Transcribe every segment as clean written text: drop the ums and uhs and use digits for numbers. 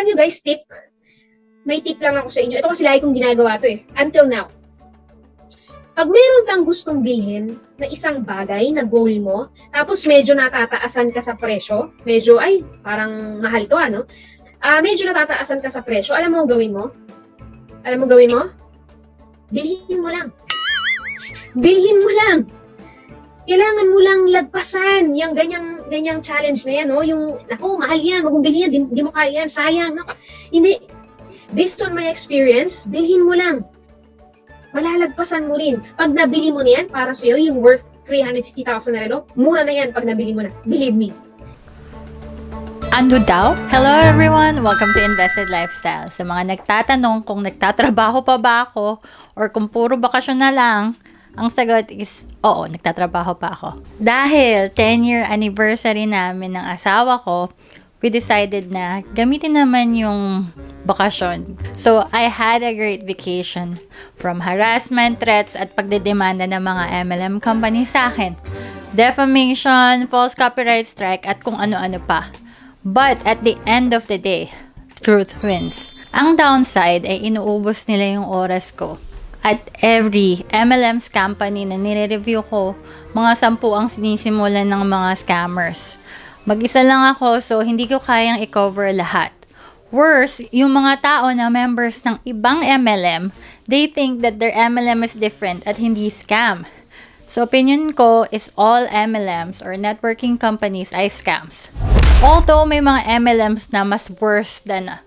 alam nyo guys, tip. May tip lang ako sa inyo. Ito kasi lagi kong ginagawa to eh. Until now. Pag meron kang gustong bilhin na isang bagay na goal mo, tapos medyo natataasan ka sa presyo, medyo, ay, parang mahal to ano, medyo natataasan ka sa presyo, alam mo ang gawin mo? Alam mo gawin mo? Bilhin mo lang. Bilhin mo lang. Kailangan mo lang lagpasan yung ganyang challenge na yan, no? Yung, naku, mahal yan, wag mong bilhin yan, di mo kaya yan, sayang, no? Hindi. Based on my experience, bilhin mo lang. Malalagpasan mo rin. Pag nabili mo na yan, para sa'yo, yung worth 350,000 na relo, mura na yan pag nabili mo na. Believe me. Ano daw? Hello everyone! Welcome to Invested Lifestyle. Sa mga nagtatanong kung nagtatrabaho pa ba ako or kung puro bakasyon na lang, ang sagot is, oo, nagtatrabaho pa ako. Dahil 10-year anniversary namin ng asawa ko, we decided na gamitin naman yung bakasyon. So, I had a great vacation from harassment, threats, at pagdedemanda ng mga MLM company sa akin. Defamation, false copyright strike, at kung ano-ano pa. But at the end of the day, truth wins. Ang downside ay inuubos nila yung oras ko. At every MLM's company na nire-review ko, mga 10 ang sinisimulan ng mga scammers. Mag-isa lang ako, so hindi ko kayang i-cover lahat. Worse, yung mga tao na members ng ibang MLM, they think that their MLM is different at hindi scam. So opinion ko is all MLMs or networking companies ay scams. Although may mga MLMs na mas worse than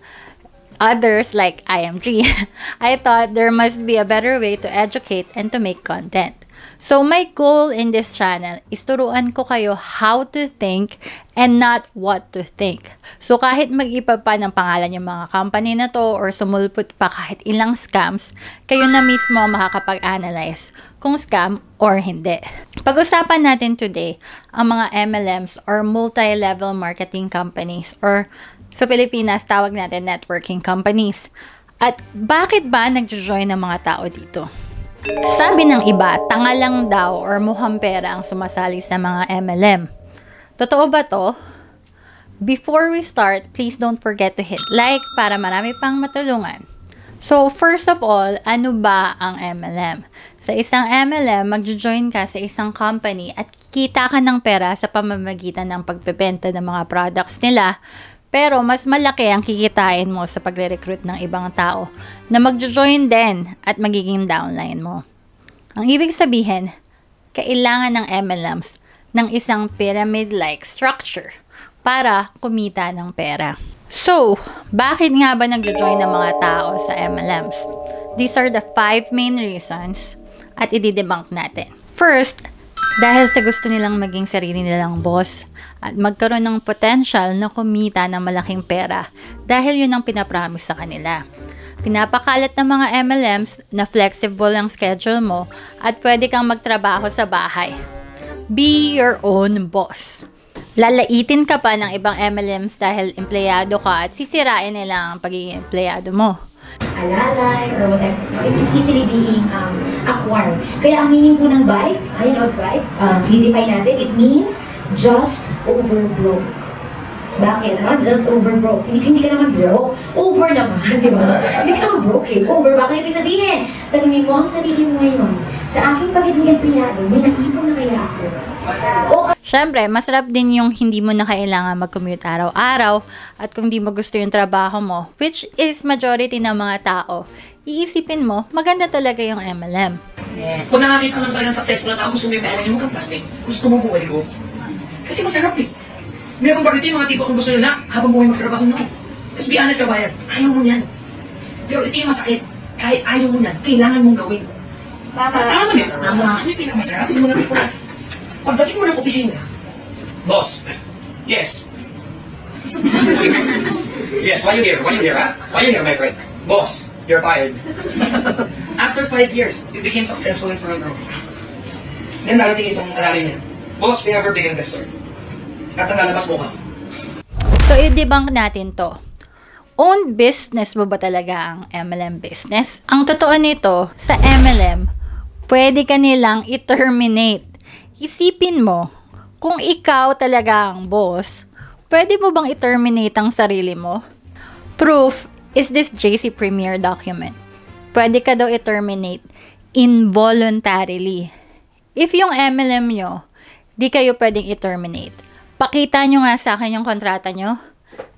others like IMG, I thought there must be a better way to educate and to make content. So my goal in this channel is turuan ko kayo how to think and not what to think. So kahit mag-iba pa ng pangalan yung mga company na to or sumulpot pa kahit ilang scams, kayo na mismo makakapag-analyze kung scam or hindi. Pag-usapan natin today ang mga MLMs or multi-level marketing companies or sa Pilipinas tawag natin networking companies. At bakit ba nag-join ng mga tao dito? Sabi ng iba, tanga lang daw or mukhang pera ang sumasali sa mga MLM. Totoo ba to? Before we start, please don't forget to hit like para marami pang matulungan. So, first of all, ano ba ang MLM? Sa isang MLM, mag-join ka sa isang company at kikita ka ng pera sa pamamagitan ng pagbebenta ng mga products nila. Pero mas malaki ang kikitain mo sa pagre-recruit ng ibang tao na mag-join din at magiging downline mo. Ang ibig sabihin, kailangan ng MLMs ng isang pyramid-like structure para kumita ng pera. So, bakit nga ba nag-join ng mga tao sa MLMs? These are the 5 main reasons at i-debunk natin. First, dahil sa gusto nilang maging sarili nilang boss at magkaroon ng potential na kumita ng malaking pera dahil yun ang pinapromise sa kanila. Pinapakalat ng mga MLMs na flexible ang schedule mo at pwede kang magtrabaho sa bahay. Be your own boss. Lalaitin ka pa ng ibang MLMs dahil empleyado ka at sisirain nila ang pagiging empleyado mo. Alalay or whatever. It is easily being acquired. Kaya ang meaning po ng buy, ayun out buy, i-define natin, it means just over broke. Bakit? Not just over broke. Hindi ka naman broke. Over naman, di ba? Hindi ka naman broke eh. Over. Bakit ibig sabihin? Tanungin mo ang sarili mo ngayon. Sa aking pagiging empleyado, may naipon na kaya ako. Siyempre, masarap din yung hindi mo na kailangan mag-commute araw-araw at kung di mo gusto yung trabaho mo, which is majority ng mga tao, iisipin mo, maganda talaga yung MLM. Yes. Kung nakakita lang tayo ng successful na tao, gusto mo yung pera niyo magkaplastic, gusto mo buhay ko. Kasi masarap eh. Meron ba rito yung mga tipo kung gusto nyo na habang buhay magtrabaho nyo? Let's be honest kabayan, ayaw mo yan. Pero ito yung masakit. Kahit ayaw mo yan, kailangan mong gawin. Tama mo nito. Ano yung pinakamasarap? Hindi mo na tipo na. Pagdating mo ng opisina, boss. Yes. Yes, why you here? Why you here, ha? Why you here, my friend? Boss, you're fired. After 5 years, you became successful in front of me. Then darating isang arali niya. Boss, we have a big investor. At ang lalabas mo ka. So, i-debunk natin to. Own business mo ba talaga ang MLM business? Ang totoo nito, sa MLM, pwede ka nilang i-terminate. Isipin mo, kung ikaw talaga ang boss, pwede mo bang i-terminate ang sarili mo? Proof is this JC Premier document. Pwede ka daw i-terminate involuntarily. If yung MLM nyo, di kayo pwedeng i-terminate. Pakita nyo nga sa akin yung kontrata nyo.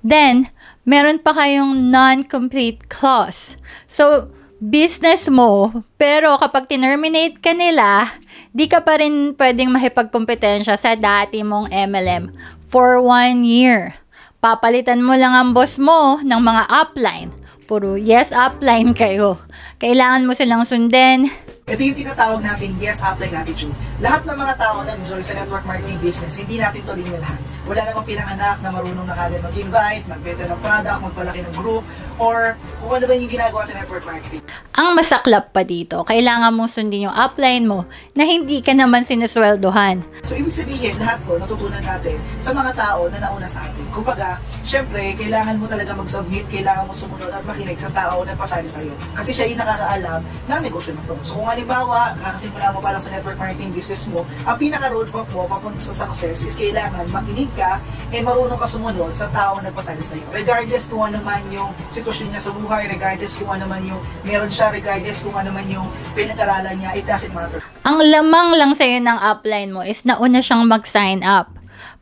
Then, meron pa kayong non-complete clause. So, business mo, pero kapag tinerminate ka nila, di ka pa rin pwedeng makipagkompetensya sa dati mong MLM for 1 year. Papalitan mo lang ang boss mo ng mga upline. Puro yes upline kayo. Kailangan mo silang sundin. Ito yung tinatawag natin yes upline attitude. Lahat ng mga tao na enjoy sa network marketing business, hindi natin to rin lahat. Wala namang pinanganak na marunong na kagad mag-invite, magbenta ng product, magpalaki ng group, or kung ano ba yung ginagawa sa network marketing. Ang masaklap pa dito, kailangan mong sundin yung upline mo na hindi ka naman sinusweldohan. So, ibig sabihin, lahat ko natutunan natin sa mga tao na nauna sa atin. Kumbaga, syempre, kailangan mo talaga mag-submit, kailangan mo sumunod at makinig sa tao na pasali sa'yo. Kasi siya yung nakakaalam ng negosyo na to. So, kung halimbawa, kakasimula mo pa lang sa network marketing business mo, ang pinaka-roadmap mo papunta sa success is kailangan makinig ka and marunong ka sumunod sa tao na pasali sa'yo. Regardless kung ano man yung sitwasyon niya sa buhay, regardless kung ano man yung meron siya, regardless kung ano man yung pinag-aralan niya, it doesn't matter. Ang lamang lang sa'yo ng upline mo is nauna siyang mag-sign up.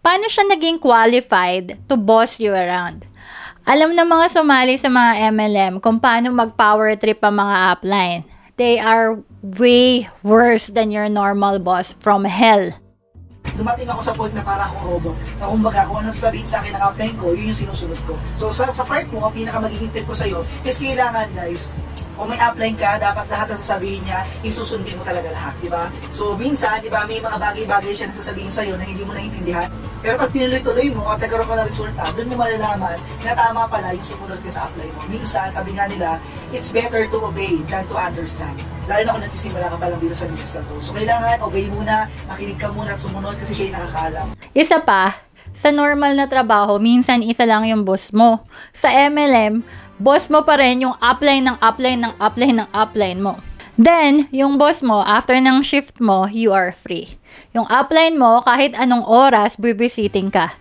Paano siya naging qualified to boss you around? Alam ng mga sumali sa mga MLM kung paano mag-power trip ang mga upline. They are way worse than your normal boss from hell. Dumating ako sa point na para akong robot. Na kumbaga, kung ano sasabihin sa akin ng upline ko, yun yung sinusunod ko. So sa part mo, ang pinaka magiging tip ko sa'yo is kailangan guys, kung may upline ka, dapat lahat ng sasabihin niya, isusundin mo talaga lahat, di ba? So minsan, di ba, may mga bagay-bagay siya na sasabihin sa'yo na hindi mo naiintindihan. Pero pag tinuloy-tuloy mo at nagkaroon ka ng resulta, doon mo malalaman na tama pala yung sumunod ka sa upline mo. Minsan, sabi nga nila, it's better to obey than to understand. Lalo na kung nagsisimula ka pa lang dito sa business na to. So kailangan, obey muna, makinig ka muna at sumunod kasi siya yung nakakaalam. Isa pa, sa normal na trabaho, minsan isa lang yung boss mo. Sa MLM, boss mo pa rin yung upline ng upline ng upline ng upline mo. Then, yung boss mo, after ng shift mo, you are free. Yung upline mo, kahit anong oras, bibisiting ka.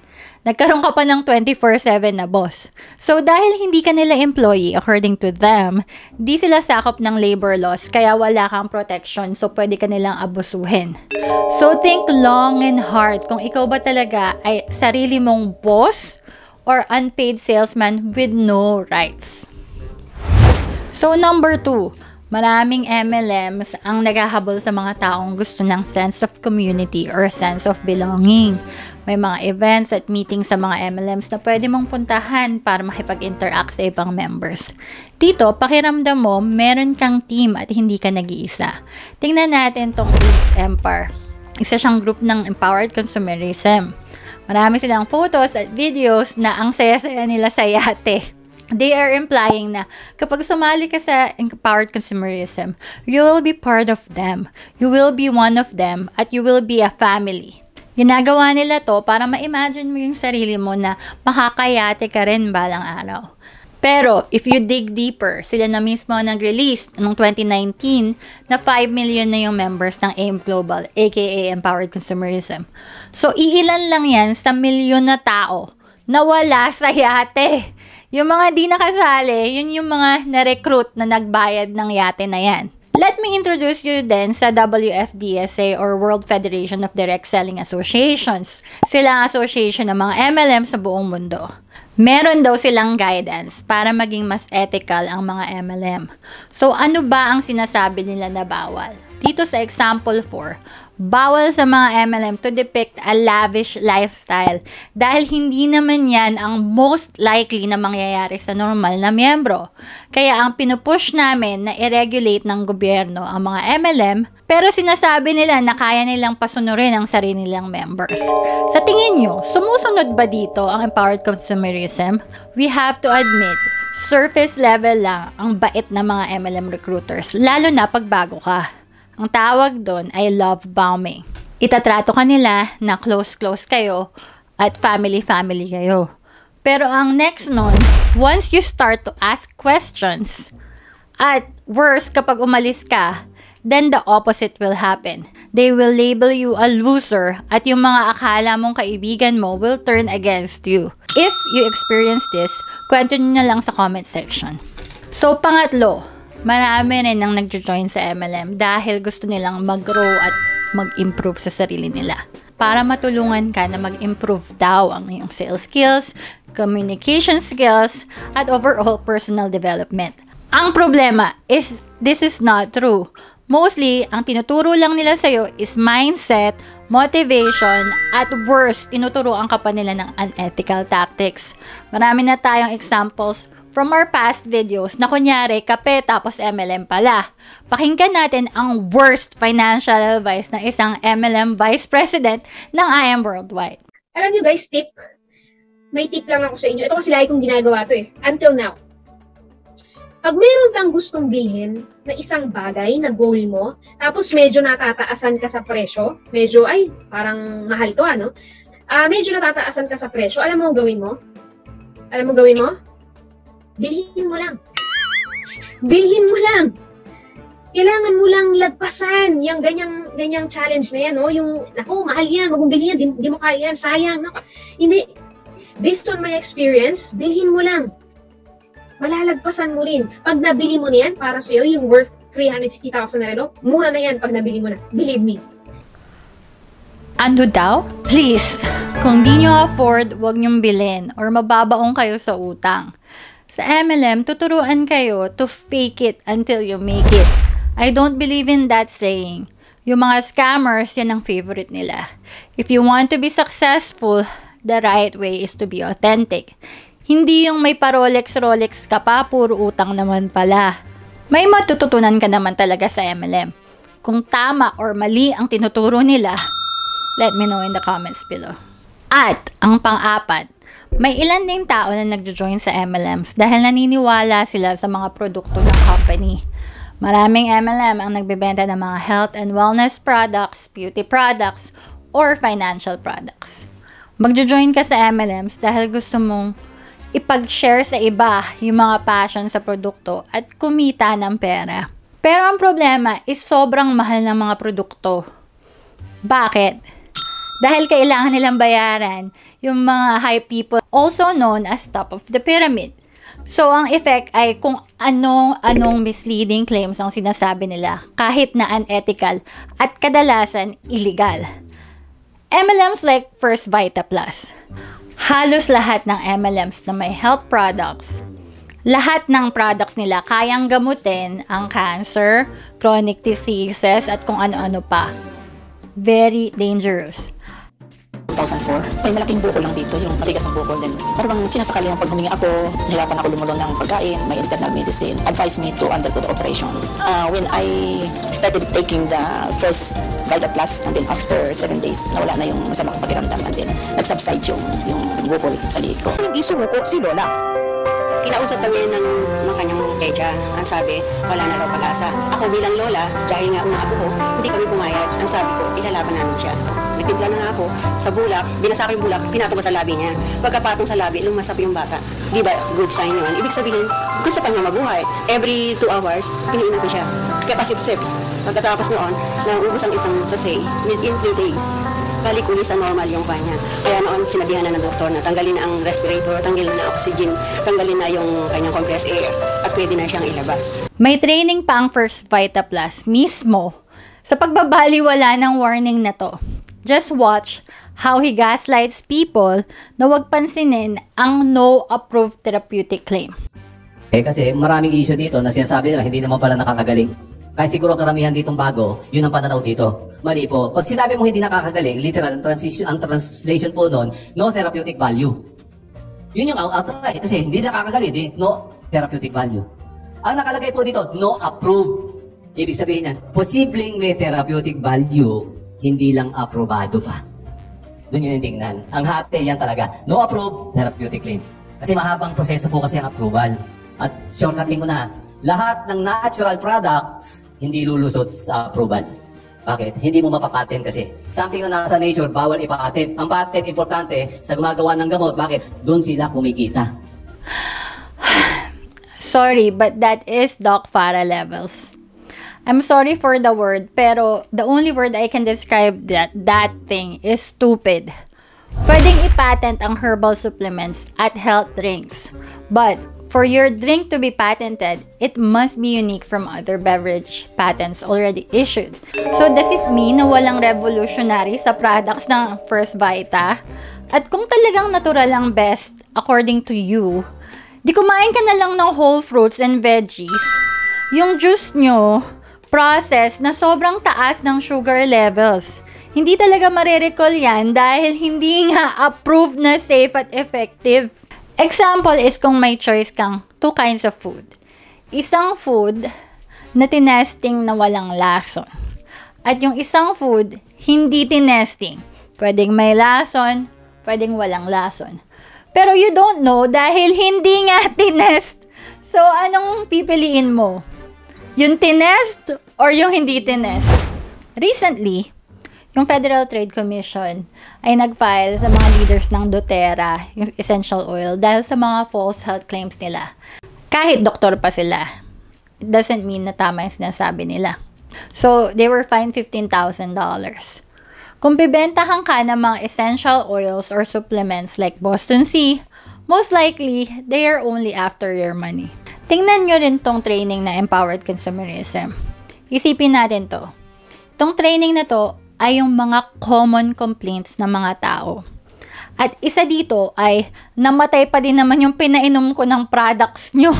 Nagkaroon ka pa ng 24/7 na boss. So, dahil hindi ka nila employee, according to them, di sila sakop ng labor laws, kaya wala kang protection, so pwede ka nilang abusuhin. So, think long and hard kung ikaw ba talaga ay sarili mong boss or unpaid salesman with no rights. So, number 2, maraming MLMs ang naghahabol sa mga taong gusto ng sense of community or sense of belonging. May mga events at meetings sa mga MLMs na pwede mong puntahan para makipag-interact sa ibang members. Dito, pakiramdam mo, meron kang team at hindi ka nag-iisa. Tingnan natin tong Ace Empire. Isa siyang group ng empowered consumerism. Marami silang photos at videos na ang saya-saya nila sa yate. They are implying na kapag sumali ka sa empowered consumerism, you will be part of them. You will be one of them at you will be a family. Ginagawa nila to para ma-imagine mo yung sarili mo na makakayate ka rin balang araw. Pero, if you dig deeper, sila na mismo nag-release noong 2019 na 5 million na yung members ng AIM Global, aka Empowered Consumerism. So, iilan lang yan sa milyon na tao na wala sa yate. Yung mga di nakasali, yun yung mga na-recruit na nagbayad ng yate na yan. Let me introduce you then sa WFDSA or World Federation of Direct Selling Associations. Sila ang association ng mga MLM sa buong mundo. Meron daw silang guidance para maging mas ethical ang mga MLM. So ano ba ang sinasabi nila na bawal? Dito sa example 4, bawal sa mga MLM to depict a lavish lifestyle dahil hindi naman yan ang most likely na mangyayari sa normal na miyembro. Kaya ang pinupush namin na i-regulate ng gobyerno ang mga MLM, pero sinasabi nila na kaya nilang pasunurin ang sarili nilang members. Sa tingin nyo, sumusunod ba dito ang empowered consumerism? We have to admit, surface level lang ang bait na mga MLM recruiters, lalo na pag bago ka. Ang tawag doon ay love bombing. Itatrato ka nila na close-close kayo at family-family kayo. Pero ang next nun, once you start to ask questions, at worse kapag umalis ka, then the opposite will happen. They will label you a loser at yung mga akala mong kaibigan mo will turn against you. If you experience this, kwento nyo na lang sa comment section. So, pangatlo, marami rin ang nag-join sa MLM dahil gusto nilang mag-grow at mag-improve sa sarili nila. Para matulungan ka na mag-improve daw ang iyong sales skills, communication skills, at overall personal development. Ang problema is this is not true. Mostly, ang tinuturo lang nila sa'yo is mindset, motivation, at worst, tinuturoan ka pa nila ng unethical tactics. Marami na tayong examples from our past videos na kunyari, kape tapos MLM pala. Pakinggan natin ang worst financial advice ng isang MLM Vice President ng IM Worldwide. Alam nyo guys, tip. May tip lang ako sa inyo. Ito kasi lagi kong ginagawa to until now. Pag meron kang gustong bilhin na isang bagay na goal mo, tapos medyo natataasan ka sa presyo, medyo, ay, parang mahal to medyo natataasan ka sa presyo, alam mo gawin mo? Bilhin mo lang. Bilhin mo lang. Kailangan mo lang lagpasan yung ganyang challenge na yan, no? Yung, naku, mahal yan, wag mong bilhin yan, di mo kaya yan, sayang, no? Hindi. Based on my experience, bilhin mo lang. Malalagpasan mo rin. Pag nabili mo na yan, para sa'yo, yung worth 350,000 na relo, mura na yan pag nabili mo na. Believe me. Ano daw? Please, kung di nyo afford, wag nyong bilhin or mababaong kayo sa utang. Sa MLM, tuturuan kayo to fake it until you make it. I don't believe in that saying. Yung mga scammers, yan ang favorite nila. If you want to be successful, the right way is to be authentic. Hindi yung may pa-Rolex ka pa, puro utang naman pala. May matututunan ka naman talaga sa MLM. Kung tama or mali ang tinuturo nila, let me know in the comments below. At ang pang-apat, may ilan ding tao na nagjo-join sa MLMs dahil naniniwala sila sa mga produkto ng company. Maraming MLM ang nagbebenta ng mga health and wellness products, beauty products, or financial products. Magjo-join ka sa MLMs dahil gusto mong ipag-share sa iba yung mga passion sa produkto at kumita ng pera. Pero ang problema is sobrang mahal ng mga produkto. Bakit? Dahil kailangan nilang bayaran yung mga high people, also known as top of the pyramid. So, ang effect ay kung anong misleading claims ang sinasabi nila, kahit na unethical at kadalasan illegal. MLMs like First Vita Plus. Halos lahat ng MLMs na may health products, lahat ng products nila kayang gamutin ang cancer, chronic diseases, at kung ano-ano pa. Very dangerous. 2004, may malaking bukol lang dito, yung matigas ng bukol din. Parang sinasakali yung pag humingi ako, nahirapan ako lumulong ng pagkain, may internal medicine, advised me to undergo the operation. When I started taking the first Vita Plus, and then after 7 days, nawala na yung masamang pakiramdam, and then nag-subside yung bukol sa liit ko. Hindi sumuko si Lola. Kinausap kami ng kanyang keja. Ang sabi, wala na raw pag-asa. Ako bilang lola, dahil nga una ako ko, hindi kami pumayag. Ang sabi ko, ilalaban namin siya. Nagtimpla na nga ako sa bulak, binasa ko yung bulak, pinatong ko sa labi niya. Pagkapatong sa labi, lumasap yung bata. Di ba, good sign yun? Ibig sabihin, gusto pa niya mabuhay. Every 2 hours, piniinom ko siya. Kaya pasip-sip. Pagkatapos noon, naubos ang isang sachet within 3 days. Balik uli sa normal yung kanya. Kaya noon sinabihan na ng doktor na tanggalin na ang respirator, tanggalin na oxygen, tanggalin na yung kanyang compressed air at pwede na siyang ilabas. May training pa ang First Vita Plus mismo sa pagbabaliwala ng warning na to. Just watch how he gaslights people na wag pansinin ang no approved therapeutic claim. Kasi maraming issue dito na sinasabi nila hindi naman pala nakakagaling. Kaya siguro karamihan ditong bago, yun ang pananaw dito. Mali po. Pag sinabi mo hindi nakakagaling, literal, ang translation po nun, no therapeutic value. Yun yung outright. Kasi hindi nakakagaling, no therapeutic value. Ang nakalagay po dito, no approved. Ibig sabihin yan, posibleng may therapeutic value, hindi lang aprobado pa. Doon yun yung tingnan. Ang happy yan talaga, no approved therapeutic claim. Kasi mahabang proseso po kasi ang approval. At shortcutting mo na, lahat ng natural products, hindi lulusot sa approval. Bakit? Hindi mo mapapatent kasi. Something na nasa nature, bawal ipatent. Ang patent, importante, sa gumagawa ng gamot. Bakit? Doon sila kumikita. Sorry, but that is Doc Farah levels. I'm sorry for the word, pero the only word I can describe that thing is stupid. Pwedeng i-patent ang herbal supplements at health drinks. But for your drink to be patented, it must be unique from other beverage patents already issued. So does it mean na walang revolutionary sa products ng First Vita? At kung talagang natural ang best according to you, di kumain ka na lang ng whole fruits and veggies. Yung juice nyo, process na sobrang taas ng sugar levels. Hindi talaga marirecall yan dahil hindi nga approved na safe at effective. Example is kung may choice kang 2 kinds of food. Isang food na tinesting na walang lason. At yung isang food, hindi tinesting. Pwedeng may lason, pwedeng walang lason. Pero you don't know dahil hindi nga tinest. So, anong pipiliin mo? Yung tinest or yung hindi tinest? Recently, yung Federal Trade Commission ay nag-file sa mga leaders ng doTERRA, yung essential oil, dahil sa mga false health claims nila. Kahit doktor pa sila, it doesn't mean na tama yung sinasabi nila. So, they were fined $15,000. Kung bibentahan ka ng mga essential oils or supplements like Boston Sea, most likely, they are only after your money. Tingnan nyo rin tong training na Empowered Consumerism. Isipin natin to. Itong training na to ay yung mga common complaints ng mga tao. At isa dito ay namatay pa din naman yung pinainom ko ng products nyo.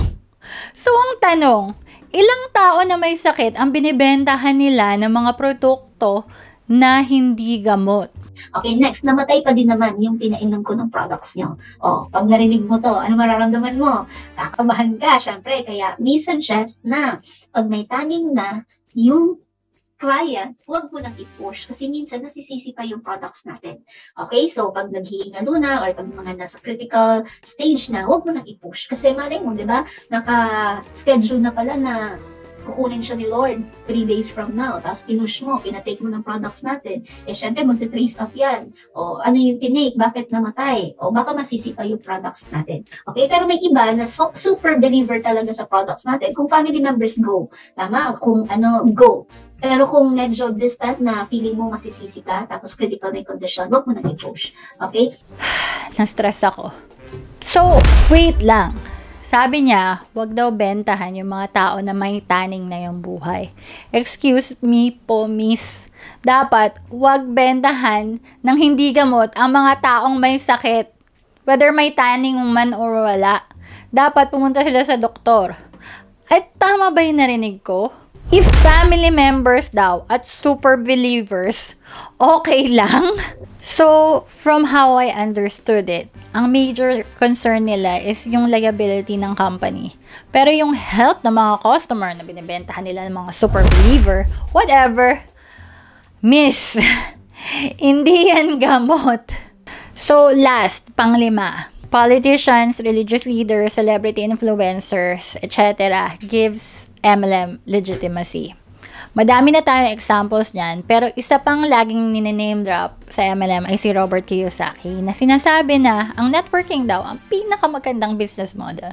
So ang tanong, ilang tao na may sakit ang binibentahan nila ng mga produkto na hindi gamot? Okay, next, namatay pa din naman yung pinainom ko ng products nyo. O, pag narinig mo to, ano mararamdaman mo? Kakabahan ka, syempre. Kaya, may suggest na pag may taning na yung client, huwag mo nang i-push kasi minsan nasisisi pa yung products natin. Okay? So, pag naghihingalo na or pag mga nasa critical stage na, huwag mo nang i-push. Kasi malay mo, di ba? Naka-schedule na pala na kukunin siya ni Lord 3 days from now. Tapos pinush mo, pinatake mo ng products natin. Eh, syempre, magte-trace up yan. O, ano yung tinake? Bakit namatay? O, baka masisi pa yung products natin. Okay? Pero may iba na super believer talaga sa products natin. Kung family members, go. Tama? Kung go. Pero kung medyo distant na feeling mo masisisi ka, tapos critical na yung condition, huwag mo nang i-push. Okay? Na-stress ako. So, wait lang. Sabi niya, wag daw bentahan yung mga tao na may taning na yung buhay. Excuse me po, miss. Dapat, wag bentahan ng hindi gamot ang mga taong may sakit. Whether may taning man or wala. Dapat pumunta sila sa doktor. At tama ba yung narinig ko? If family members daw at super believers, okay lang? So, from how I understood it, ang major concern nila is yung liability ng company. Pero yung health ng mga customer na binibentahan nila ng mga super believer, whatever, miss, hindi yan gamot. So, last, pang-5. Politicians, religious leaders, celebrity influencers, etc. gives MLM legitimacy. Madami na tayong examples niyan, pero isa pang laging nine-name drop sa MLM ay si Robert Kiyosaki na sinasabi na ang networking daw ang pinakamagandang business model.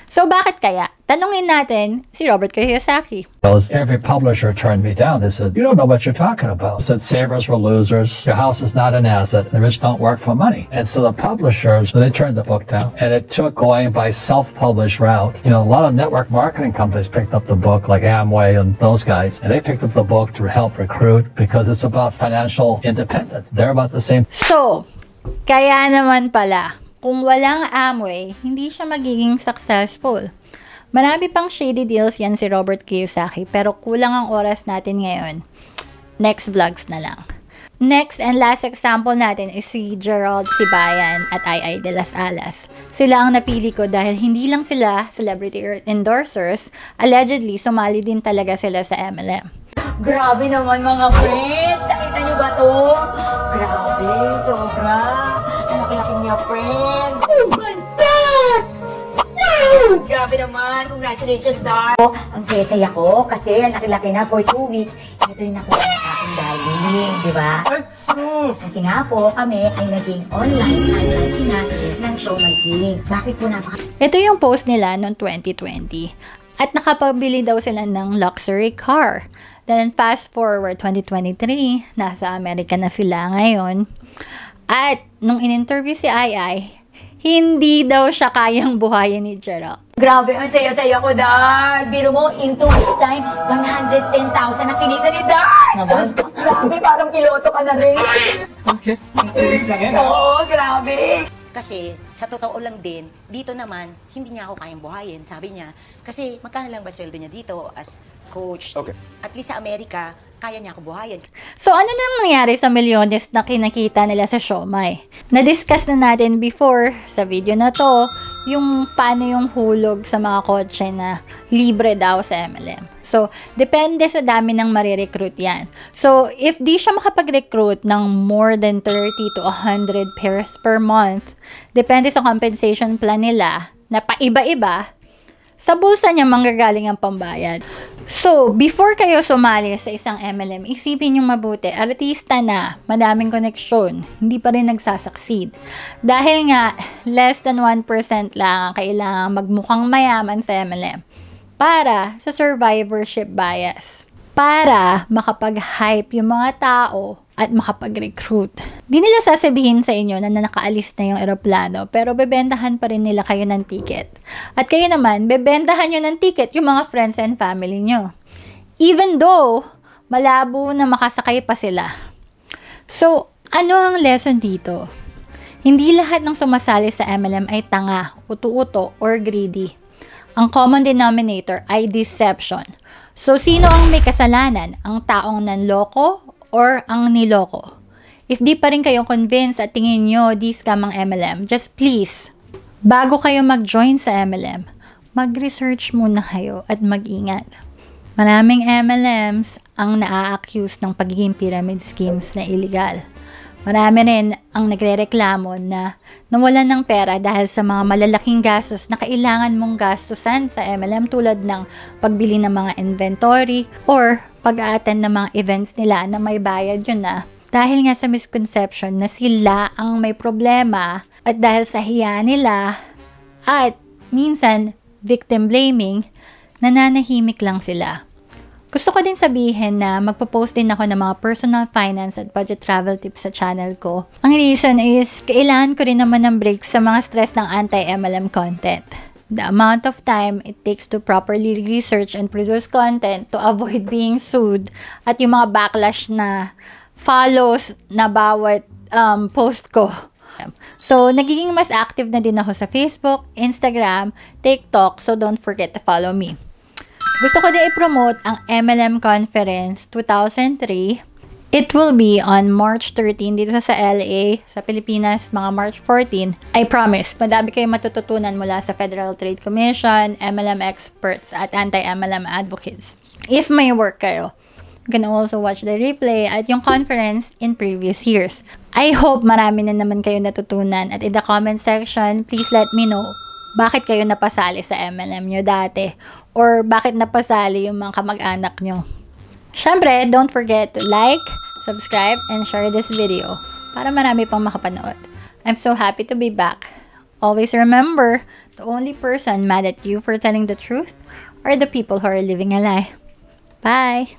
So bakit kaya? Tanungin natin si Robert Kiyosaki. Every publisher turned me down. They said, you don't know what you're talking about. They said savers were losers. Your house is not an asset. The rich don't work for money. And so the publishers, they turned the book down. And it took going by self-published route. You know, a lot of network marketing companies picked up the book, like Amway and those guys. And they picked up the book to help recruit because it's about financial independence. They're about the same. So, kaya naman pala, kung walang Amway, hindi siya magiging successful. Marami pang shady deals yan si Robert Kiyosaki, pero kulang ang oras natin ngayon. Next vlogs na lang. Next and last example natin is si Gerald Sibayan at Ai de las Alas. Sila ang napili ko dahil hindi lang sila celebrity endorsers, allegedly sumali din talaga sila sa MLM. Grabe naman mga friends! Nakita niyo ba to? Grabe, sobra! Ang laki-laki niya, friend! Oh my God! Wow! Grabe naman! Congratulations, Dar! Ang saya-saya ko kasi ang laki-laki na for 2 weeks. Ito yung nakuha ng aking darling, di ba? Kasi nga po, kami ay naging online advertising natin ng Show My King. Bakit po Ito yung post nila noong 2020. At nakapabili daw sila ng luxury car. Then fast forward 2023, nasa Amerika na sila ngayon. At nung in-interview si Ai, hindi daw siya kayang buhayin ni Gerald. Grabe, ang saya-saya ko, Dad. Biro mo, in 2 weeks time, 110,000 na kinita ni Dad. Grabe, parang piloto ka na rin. Okay. 2 weeks lang yan. Oo, grabe. Kasi, sa totoo lang din, dito naman, hindi niya ako kayang buhayin. Sabi niya, kasi magkano lang ba sweldo niya dito as coach? Okay. At least sa Amerika, kaya niya ako buhayin. So, ano nang nangyari sa milyones na kinakita nila sa Siomai? Na-discuss na natin before sa video na to, yung paano yung hulog sa mga kotse na libre daw sa MLM. So, depende sa dami ng marirecruit yan. So, if di siya makapag-recruit ng more than 30 to 100 pairs per month, depende sa compensation plan nila na paiba-iba, sa bulsa niya manggagaling ang pambayad. So, before kayo sumali sa isang MLM, isipin yung mabuti, artista na, madaming koneksyon, hindi pa rin nagsasucceed. Dahil nga, less than 1% lang ang kailangan magmukhang mayaman sa MLM para sa survivorship bias. Para makapag-hype yung mga tao at makapag-recruit. Di nila sasabihin sa inyo na nakaalis na yung eroplano, pero bebentahan pa rin nila kayo ng ticket. At kayo naman, bebentahan nyo ng ticket yung mga friends and family nyo. Even though, malabo na makasakay pa sila. So, ano ang lesson dito? Hindi lahat ng sumasali sa MLM ay tanga, utu-uto, or greedy. Ang common denominator ay deception. So, sino ang may kasalanan? Ang taong nanloko or ang niloko? If di pa rin kayo convinced at tingin nyo di scam ang MLM, just please, bago kayo mag-join sa MLM, mag-research muna kayo at mag-ingat. Maraming MLMs ang naa-accuse ng pagiging pyramid schemes na illegal. Marami rin ang nagrereklamo na nawalan ng pera dahil sa mga malalaking gastos na kailangan mong gastusan sa MLM tulad ng pagbili ng mga inventory or pag-a-attend ng mga events nila na may bayad yun na. Dahil nga sa misconception na sila ang may problema at dahil sa hiya nila at minsan victim blaming, nananahimik lang sila. Gusto ko din sabihin na magpo-post din ako ng mga personal finance at budget travel tips sa channel ko. Ang reason is, kailangan ko rin naman ng break sa mga stress ng anti-MLM content. The amount of time it takes to properly research and produce content to avoid being sued at yung mga backlash na follows na bawat post ko. So, nagiging mas active na din ako sa Facebook, Instagram, TikTok, so don't forget to follow me. Gusto ko din i-promote ang MLM Conference 2003. It will be on March 13 dito sa LA, sa Pilipinas, mga March 14. I promise, madami kayong matututunan mula sa Federal Trade Commission, MLM experts, at anti-MLM advocates. If may work kayo, you can also watch the replay at yung conference in previous years. I hope marami na naman kayo natutunan at in the comment section, please let me know bakit kayo napasali sa MLM nyo dati or bakit napasali yung mga kamag-anak nyo. Syempre, don't forget to like, subscribe, and share this video para marami pang makapanood. I'm so happy to be back. Always remember, the only person mad at you for telling the truth are the people who are living a lie. Bye!